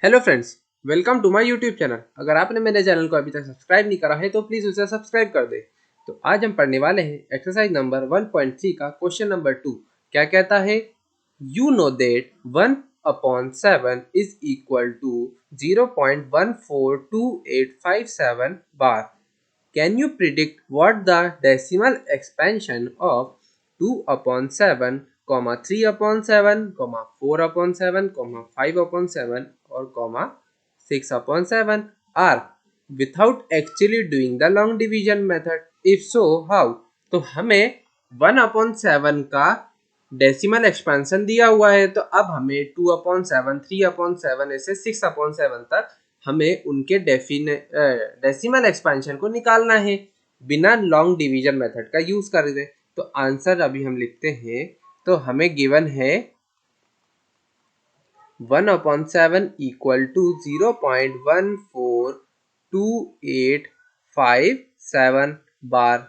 Hello friends, welcome to my YouTube channel. अगर आपने मेरे चैनल को अभी तक सब्सक्राइब नहीं करा है तो प्लीज़ उसे सब्सक्राइब कर दे। तो आज हम पढ़ने वाले हैं एक्सरसाइज नंबर 1.3 का क्वेश्चन नंबर 2। क्या कहता है? You know that 1/7 is equal to 0.142857 bar. Can you predict what the decimal expansion of 2/7, 3/7, 4/7, 5/7 और 6/7 are without actually doing the long division method? If so, how? तो हमें 1/7 का डेसिमल एक्सपेंशन दिया हुआ है, तो अब हमें 2/7, 3/7 ऐसे 6/7 तक हमें उनके डेसिमल एक्सपेंशन को निकालना है बिना लॉन्ग डिवीजन मेथड का यूज कर दे। तो आंसर अभी हम लिखते हैं। तो हमें गिवन है 1/7 इक्वल टू 0.142857 बार,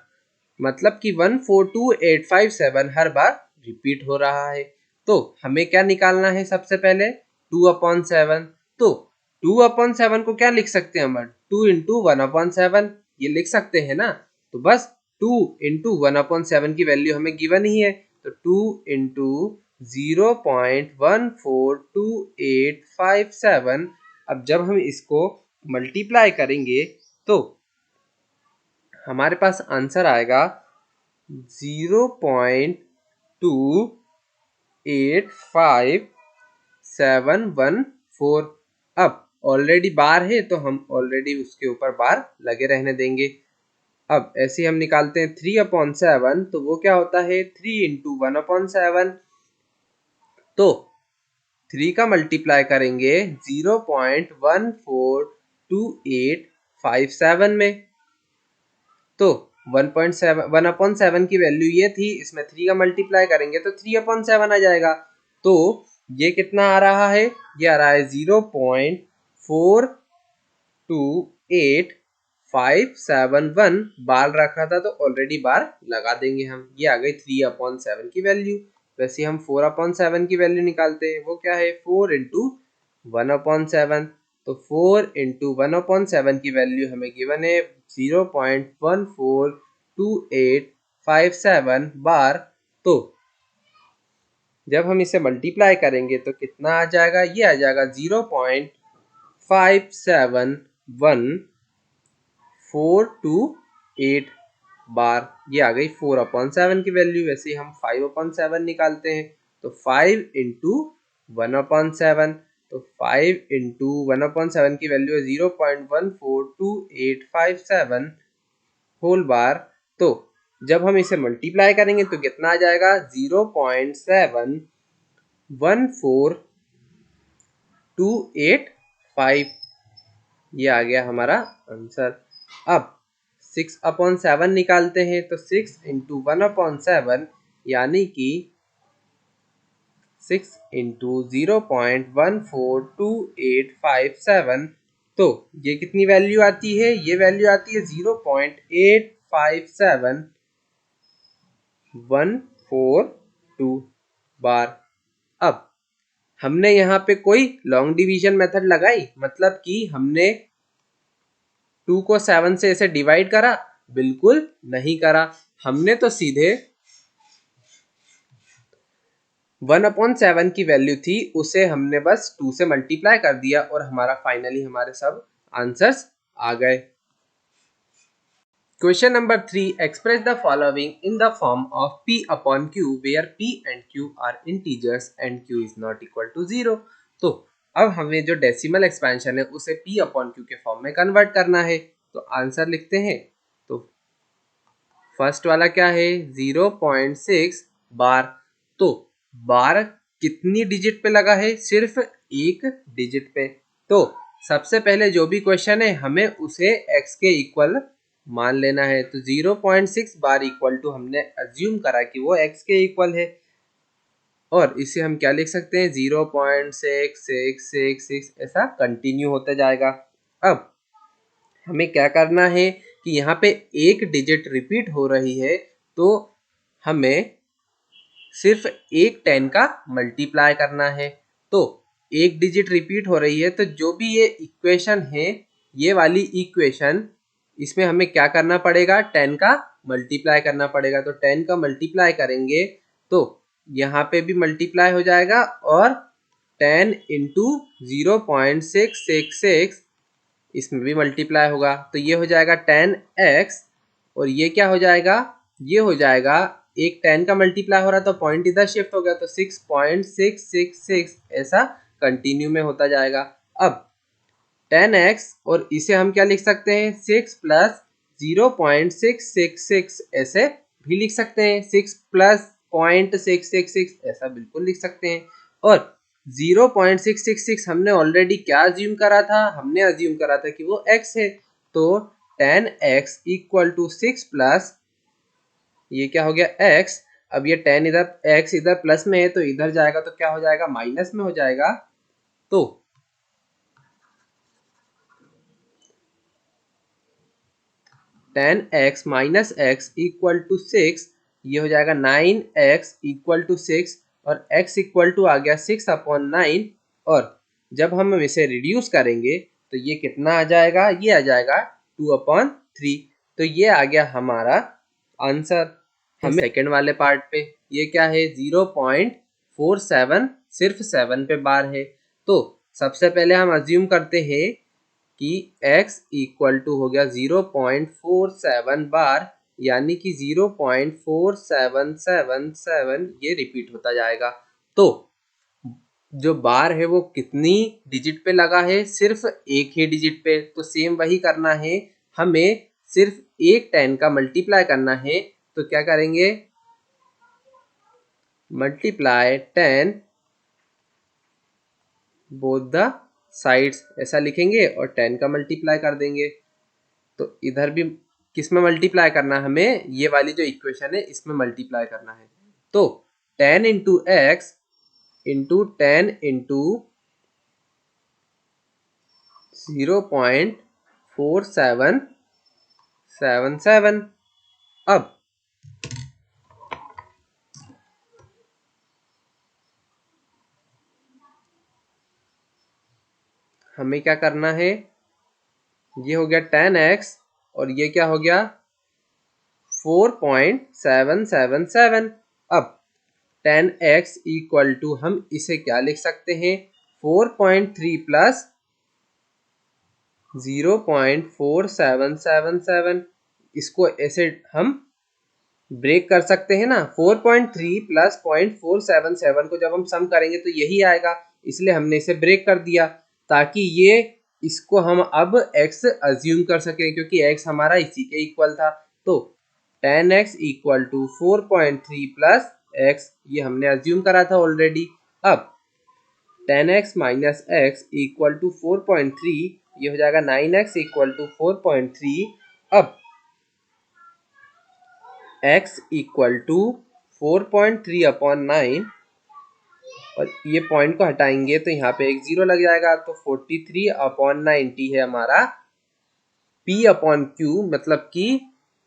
मतलब कि 142857 हर बार रिपीट हो रहा है। तो हमें क्या निकालना है? सबसे पहले 2/7। तो 2/7 को क्या लिख सकते हैं हम? 2 इंटू 1/7 ये लिख सकते हैं ना। तो बस 2 इंटू 1/7 की वैल्यू हमें गिवन ही है। तो 2 इंटू 0.142857। अब जब हम इसको मल्टीप्लाई करेंगे तो हमारे पास आंसर आएगा 0.285714। अब ऑलरेडी बार है तो हम ऑलरेडी उसके ऊपर बार लगे रहने देंगे। अब ऐसे हम निकालते हैं 3/7, तो वो क्या होता है? 3 इंटू 1/7। तो 3 का मल्टीप्लाई करेंगे 0.142857 में। तो 1/7 की वैल्यू ये थी, इसमें 3 का मल्टीप्लाई करेंगे तो 3/7 आ जाएगा। तो ये कितना आ रहा है? ये आ रहा है 0.428571 बार रखा था तो ऑलरेडी बार लगा देंगे हम। ये आ गई 3/7 की वैल्यू। वैसे हम 4/7 की वैल्यू निकालते हैं। वो क्या है? 4 इंटू 1/7। तो 4 इंटू 1/7 की वैल्यू हमें गिवन है 0.142857 बार। तो जब हम इसे मल्टीप्लाई करेंगे तो कितना आ जाएगा? ये आ जाएगा 0.571428 बार। ये आ गई 4/7 की वैल्यू। वैसे हम 5/7 निकालते हैं। तो 5 इंटू 1/7। तो 5 इंटू 1/7 की वैल्यू है 0.142857 होल बार। तो जब हम इसे मल्टीप्लाई करेंगे तो कितना आ जाएगा? 0.714285। ये आ गया हमारा आंसर। अब 6/7 निकालते हैं। तो 6 इंटू 1/7 यानी कि 6 इंटू 0.142857। तो ये कितनी वैल्यू आती है? ये वैल्यू आती है 0.857142 बार। अब हमने यहाँ पे कोई लॉन्ग डिवीजन मेथड लगाई, मतलब कि हमने 2 को 7 से ऐसे डिवाइड करा? बिल्कुल नहीं करा। हमने तो सीधे 1/7 की वैल्यू थी, उसे हमने बस 2 से मल्टीप्लाई कर दिया और हमारा फाइनली हमारे सब आंसर्स आ गए। Question number 3, express the following in the form of p upon q where p and q are integers and q is not equal to 0। तो अब हमें जो डेसिमल एक्सपेंशन है उसे p अपॉन q के फॉर्म में कन्वर्ट करना है। तो आंसर लिखते हैं। तो फर्स्ट वाला क्या है? 0.6 बार। तो बार कितनी डिजिट पे लगा है? सिर्फ एक डिजिट पे। तो सबसे पहले जो भी क्वेश्चन है हमें उसे x के इक्वल मान लेना है। तो 0.6 बार इक्वल टू हमने अज्यूम करा कि वो x के इक्वल है, और इसे हम क्या लिख सकते हैं? 0.6666 ऐसा कंटिन्यू होता जाएगा। अब हमें क्या करना है कि यहाँ पे एक डिजिट रिपीट हो रही है, तो हमें सिर्फ एक 10 का मल्टीप्लाई करना है। तो एक डिजिट रिपीट हो रही है, तो जो भी ये इक्वेशन है, ये वाली इक्वेशन, इसमें हमें क्या करना पड़ेगा, 10 का मल्टीप्लाई करना पड़ेगा। तो 10 का मल्टीप्लाई करेंगे तो यहाँ पे भी मल्टीप्लाई हो जाएगा और 10 इंटू 0.666 इसमें भी मल्टीप्लाई होगा। तो ये हो जाएगा 10x और ये क्या हो जाएगा, ये हो जाएगा, एक 10 का मल्टीप्लाई हो रहा तो पॉइंट इधर शिफ्ट हो गया तो 6.666 ऐसा कंटिन्यू में होता जाएगा। अब 10x और इसे हम क्या लिख सकते हैं, 6 प्लस 0.666 ऐसे भी लिख सकते हैं, 6 प्लस 0.666 ऐसा बिल्कुल लिख सकते हैं। और 0.666 हमने ऑलरेडी क्या अज्यूम करा था, हमने अज्यूम करा था कि वो x है। तो 10x इक्वल टू 6 प्लस ये क्या हो गया x। अब ये 10 इधर x इधर प्लस में है तो इधर जाएगा तो क्या हो जाएगा, माइनस में हो जाएगा। तो 10x minus x equal to 6, ये हो जाएगा 9x इक्वल टू 6 और x इक्वल टू आ गया 6/9। और जब हम इसे रिड्यूस करेंगे तो ये कितना आ जाएगा, ये आ जाएगा 2/3। तो ये आ गया हमारा आंसर। हमें सेकंड वाले पार्ट पे ये क्या है, 0.47 सिर्फ 7 पे बार है। तो सबसे पहले हम अज्यूम करते हैं कि x इक्वल टू हो गया 0.47 बार, यानी कि 0.4777 ये रिपीट होता जाएगा। तो जो बार है वो कितनी डिजिट पे लगा है, सिर्फ एक ही डिजिट पे। तो सेम वही करना है, हमें सिर्फ एक 10 का मल्टीप्लाई करना है। तो क्या करेंगे, मल्टीप्लाई 10 बोथ द साइड्स ऐसा लिखेंगे और 10 का मल्टीप्लाई कर देंगे। तो इधर भी किस में मल्टीप्लाई करना है, हमें ये वाली जो इक्वेशन है इसमें मल्टीप्लाई करना है। तो 10 इंटू एक्स इंटू 10 इंटू 0.4777। अब हमें क्या करना है, ये हो गया 10x और ये क्या हो गया 4.777। अब 10x इक्वल टू हम इसे क्या लिख सकते हैं, 4.3 प्लस 0.4777। इसको ऐसे हम ब्रेक कर सकते हैं ना, 4.3 प्लस 0.477 को जब हम सम करेंगे तो यही आएगा, इसलिए हमने इसे ब्रेक कर दिया ताकि ये इसको हम अब x अज्यूम कर सकें, क्योंकि x हमारा इसी के इक्वल था। तो 10x equal to 4.3 plus x ये हमने अज्यूम करा था ऑलरेडी। अब 10x minus x equal to 4.3, ये हो जाएगा 9x इक्वल टू 4.3। अब x इक्वल टू 4.3/9 और ये पॉइंट को हटाएंगे तो यहाँ पे एक जीरो लग जाएगा, तो 43/90 है हमारा p/q, मतलब कि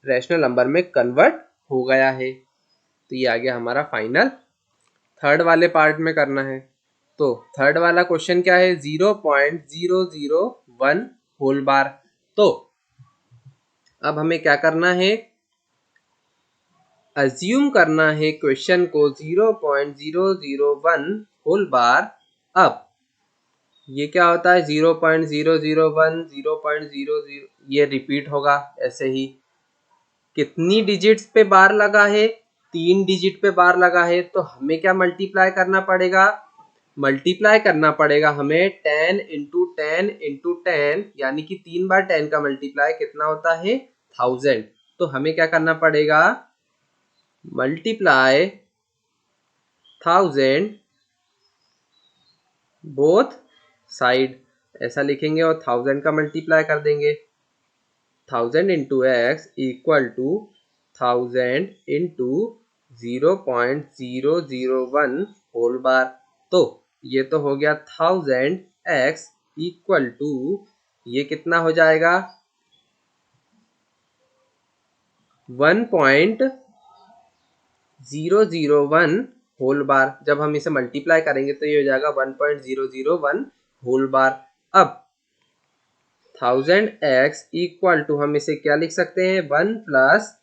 रैशनल नंबर में कन्वर्ट हो गया है। तो ये आ गया हमारा फाइनल। थर्ड वाले पार्ट में करना है। तो थर्ड वाला क्वेश्चन क्या है, 0.001 होल बार। तो अब हमें क्या करना है, अज्यूम करना है क्वेश्चन को 0.001 होल बार। अब ये क्या होता है, 0.001 0.00 ये रिपीट होगा ऐसे ही। कितनी डिजिट्स पे बार लगा है, 3 डिजिट पे बार लगा है। तो हमें क्या मल्टीप्लाई करना पड़ेगा, मल्टीप्लाई करना पड़ेगा हमें 10 इंटू 10 इंटू 10, यानी कि 3 बार 10 का मल्टीप्लाई कितना होता है, 1000। तो हमें क्या करना पड़ेगा, मल्टीप्लाई 1000 बोथ साइड ऐसा लिखेंगे और 1000 का मल्टीप्लाई कर देंगे। 1000 into X equal to 1000 into 0.001 whole bar. तो ये तो हो गया 1000x इक्वल टू, ये कितना हो जाएगा 1.001 होल बार। जब हम इसे मल्टीप्लाई करेंगे तो ये हो जाएगा 1.001 होल बार। अब 1000x इक्वल टू हम इसे क्या लिख सकते हैं 1 प्लस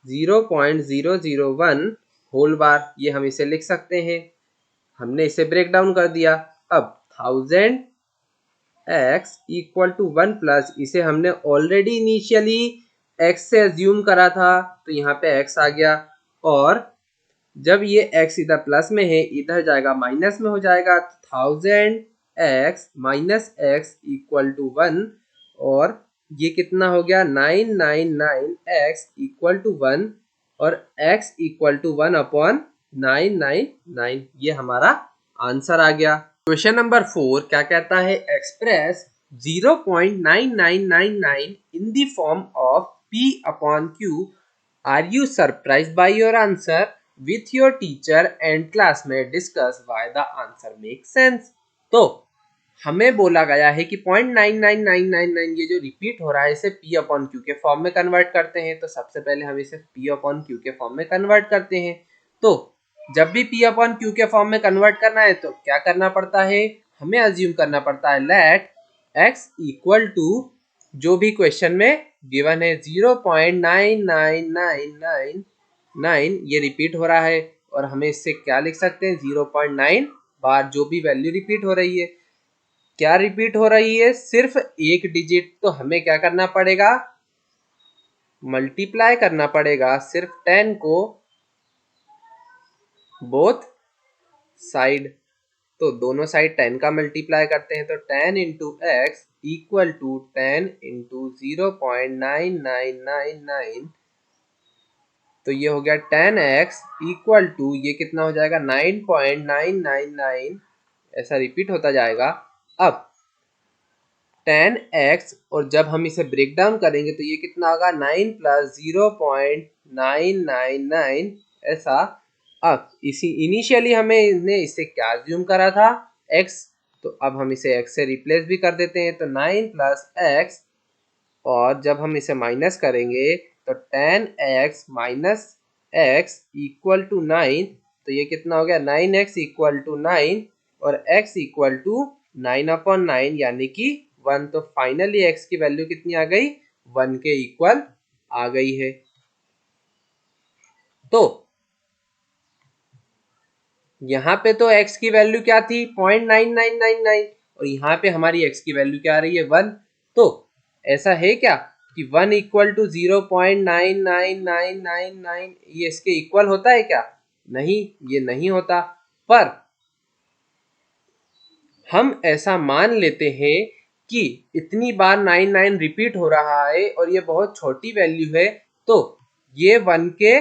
0.001 होल बार, ये हम इसे लिख सकते हैं। हमने इसे ब्रेक डाउन कर दिया। अब 1000x इक्वल टू 1 प्लस, इसे हमने ऑलरेडी इनिशियली x से एज्यूम करा था तो यहाँ पे x आ गया, और जब ये x इधर प्लस में है इधर जाएगा माइनस में हो जाएगा। 1000x minus x equal to 1, और ये कितना हो गया 999x इक्वल टू 1, और x इक्वल टू 1 अपॉन 999, ये हमारा आंसर आ गया। क्वेश्चन नंबर 4 क्या कहता है, express 0.9999 in the form of p upon q। Are you surprised by your answer? With your teacher and classmate discuss why the answer make sense. तो हमें बोला गया है कि 0.99999 ये जो रिपीट हो रहा है इसे p अपॉन q के फॉर्म में कन्वर्ट करते हैं। तो सबसे पहले हम इसे p अपॉन q के फॉर्म में कन्वर्ट करते हैं। तो जब भी p अपॉन q के फॉर्म में कन्वर्ट करना है तो क्या करना पड़ता है, हमें अज्यूम करना पड़ता है लेट x इक्वल टू जो भी क्वेश्चन में गिवन है 0.99999, ये रिपीट हो रहा है, और हमें इससे क्या लिख सकते हैं 0.9 बार जो भी वैल्यू रिपीट हो रही है। क्या रिपीट हो रही है, सिर्फ एक डिजिट, तो हमें क्या करना पड़ेगा, मल्टीप्लाई करना पड़ेगा सिर्फ 10 को बोथ साइड। तो दोनों साइड 10 का मल्टीप्लाई करते हैं तो 10 into X equal to 10 into 0.9999, तो ये हो गया 10x इक्वल टू ये कितना हो जाएगा 9.999, ऐसा रिपीट होता जाएगा। अब 10x, और जब हम इसे ब्रेक डाउन करेंगे तो ये कितना होगा 9 प्लस 0.999, ऐसा। अब इसी इनिशियली हमने इसे क्या अज्यूम करा था x, तो अब हम इसे x से रिप्लेस भी कर देते हैं, तो 9 प्लस x, और जब हम इसे माइनस करेंगे तो 10x minus x equal to 9, तो ये कितना हो गया 9x इक्वल टू 9, और x इक्वल टू 9 अपॉन 9 यानी कि 1। तो फाइनली x की वैल्यू कितनी आ गई, 1 के इक्वल आ गई है। तो यहाँ पे तो x की वैल्यू क्या थी 0.9999, और यहाँ पे हमारी x की वैल्यू क्या आ रही है 1। तो ऐसा है क्या कि 1 इक्वल टू 0.99999, ये इसके इक्वल होता है क्या, नहीं, ये नहीं होता। पर हम ऐसा मान लेते हैं कि इतनी बार 99 रिपीट हो रहा है और ये बहुत छोटी वैल्यू है, तो ये 1 के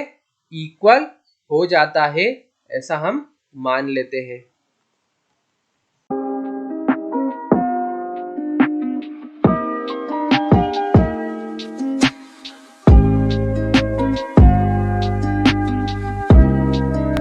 इक्वल हो जाता है, ऐसा हम मान लेते हैं।